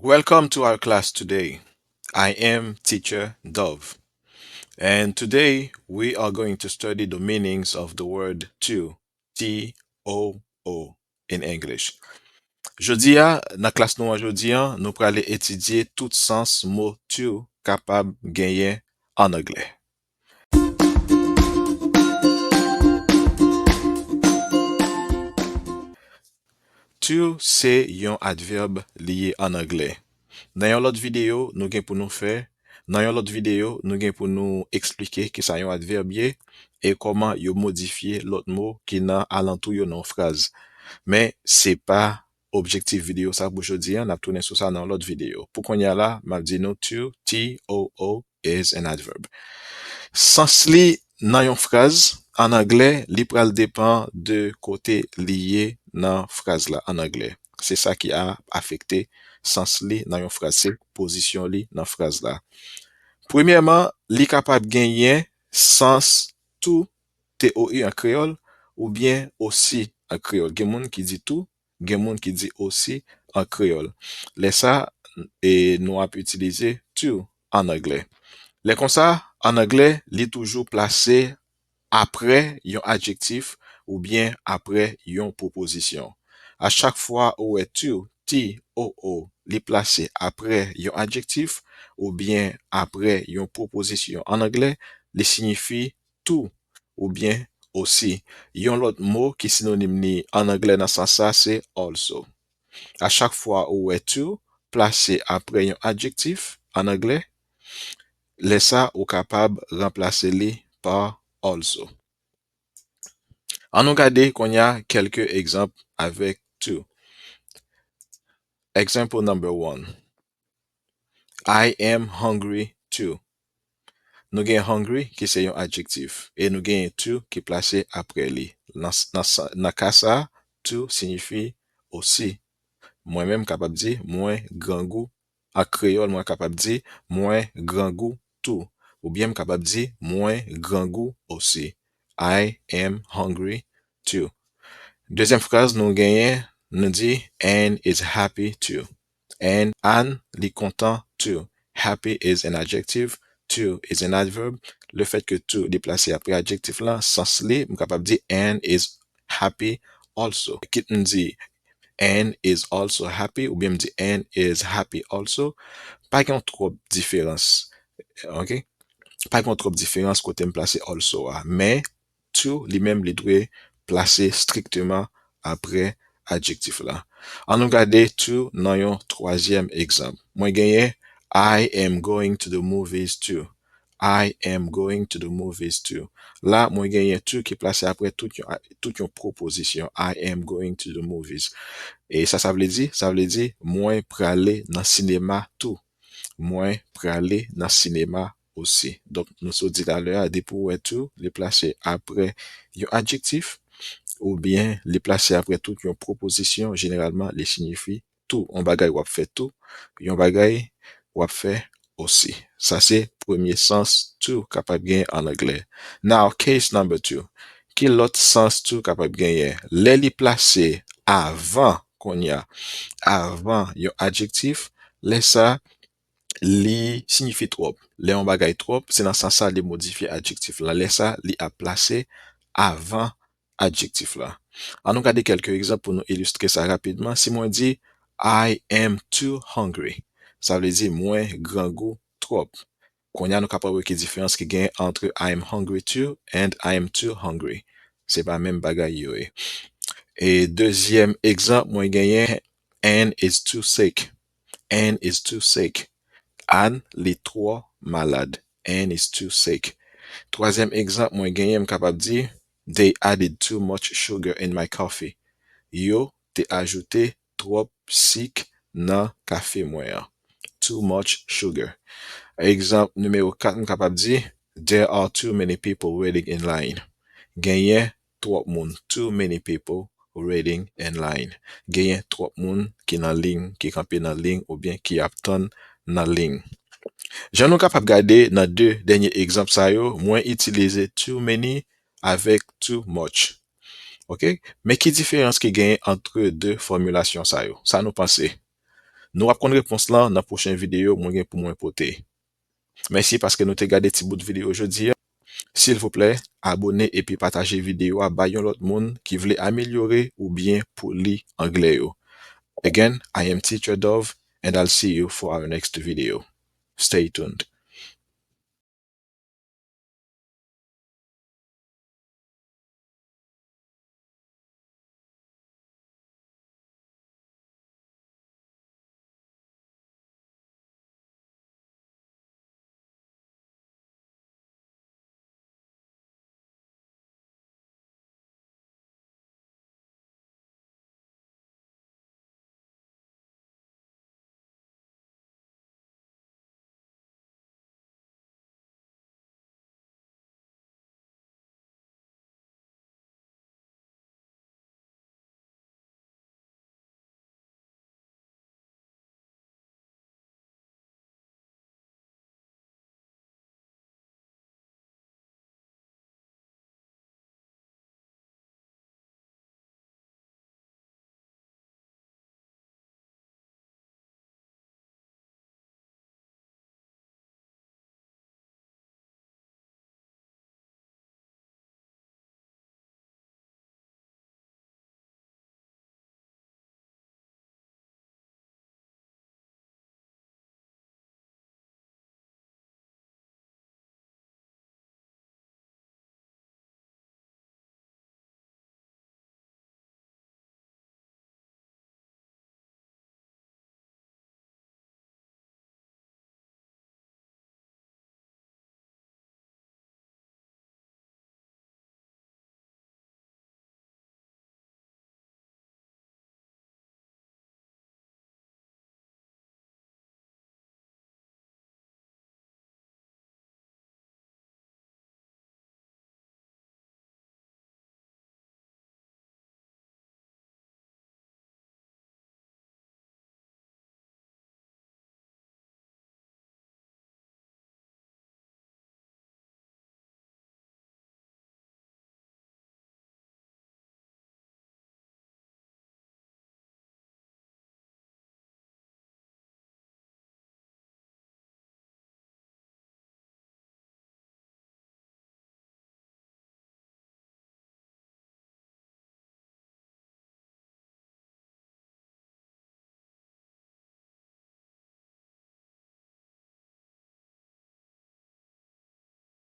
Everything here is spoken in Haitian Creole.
Welcome to our class today. I am teacher Dove, and today we are going to study the meanings of the word to, T-O-O in English. Jodi a, nan klas nou jodi an, nou prale etidye tout sens mot to kapab genyen en anglais. To se yon adverbe liye en anglais. Nan yon lot video, nou gen pou nou fe, nan yon lot video, nou gen pou nou explike ki sa yon adverbe ye, e koman yo modifiye lot mot ki nan alantou yo nan phrase. Men, se pa objektif video sa pou jodi an, nap tournen sou sa nan lot video. Pou kon ya la, map di nou to, T-O-O, is an adverb. Sans li nan yon phrase, en anglais, li pral depan de kote liye nan phrase la, en anglais. Se sa ki a afekte sens li nan yon phrase, se posisyon li nan phrase la. Premièrement, li kapab genyen sens tout, T-O-U en créole, ou bien aussi en créole. Gen moun ki di tout, gen moun ki di aussi en créole. Le sa, nou ap utilize to en anglais. Le kon sa, en anglais, li toujou plase apre yon adjektif ou bien apre yon proposition. A chak fwa ou e to, T-O-O, li plase apre yon adjektif ou bien apre yon proposition. En anglais, li signifi tout ou bien aussi. Yon lot mot ki sinonim ni en anglais nan san sa, se also. A chak fwa ou e to, plase apre yon adjektif en anglais, le sa ou kapab remplace li par also. An nou gade kon ya kelke ekzamp avek to. Example number 1. I am hungry too. Nou gen hungry ki se yon adjektif. E nou gen to ki plase apre li. Nan kasa, to signifi aussi. Mwen menm kapab di mwen gran gou. A kreol mwen kapab di mwen gran gou too. Ou bien kapab di mwen gran gou aussi. I am hungry too. Deuxième phrase nou genyen, nou di Anne is happy too. Anne li content too. Happy is an adjective, too is an adverb. Le fait que to li plase apre adjectif la, sens li, m kapab di Anne is happy also. Kit m di Anne is also happy ou bien m di Anne is happy also. Pa gen trop diferans. Ok? Pa gen trop diferans kote m plase also a. Men, to li menm li dwe plase strictement apre adjektif la. An nou gade to nan yon troasyem ekzamp. Mwen genye I am going to the movies too. I am going to the movies too. La mwen genye to ki plase apre tout yon proposition. I am going to the movies. E sa vle di? Sa vle di mwen prale nan sinema too. Mwen prale nan sinema aussi. Donk nou so di la le a di pou we to li plase apre yon adjektif ou bien li plase apre tout yon proposition, généralement li signifi tout. On bagay wap fe tout, yon bagay wap fe aussi. Ça c'est premier sens to kapab gen en anglais. Now, case number 2. Ki lot sens to kapab genyen? Le li plase avan kon ya, avan yon adjektif, le sa li signifi trop. Le yon bagay trop, se nan san sa li modifi adjektif la. Le sa li a plase avan adjektif la. An nou gade kelke exemple pou nou ilustre sa rapidement. Si mwen di I am too hungry, sa vle di mwen gran gou trop. Konya nou kapab wè ki diferans ki gen entre I am hungry too and I am too hungry. Se pa men bagay yo e. E deuxième exemple mwen genyen Anne is too sick. Anne is too sick. Anne li tro malade. Anne is too sick. Troisième exemple mwen genyen m kapab di They added too much sugar in my coffee. Yo te ajoute trop sik nan kafe mwen. Too much sugar. Exemple numéro 4 m kapab di There are too many people waiting in line. Genyen trop moun. Too many people waiting in line. Genyen trop moun ki nan ling, ki kampe nan ling ou bien ki apton nan ling. Jan nou kapab gade nan deux denye exemple sa yo, mwen itilize too many avec too much. Ok? Mais ki diferans ki genye entre deux formulasyon sa yo? Sa nou pense? Nou ap kon repons lan nan prochain video mwen gen pou mwen pote. Merci parce que nous te gade ti bout de vidéo aujourd'hui. S'il vous plaît, abonnez et puis partagez vidéo à bayon l'autre monde qui voulait améliorer ou bien pour li anglais yo. Again, I am Teacher Dove and I'll see you for our next video. Stay tuned.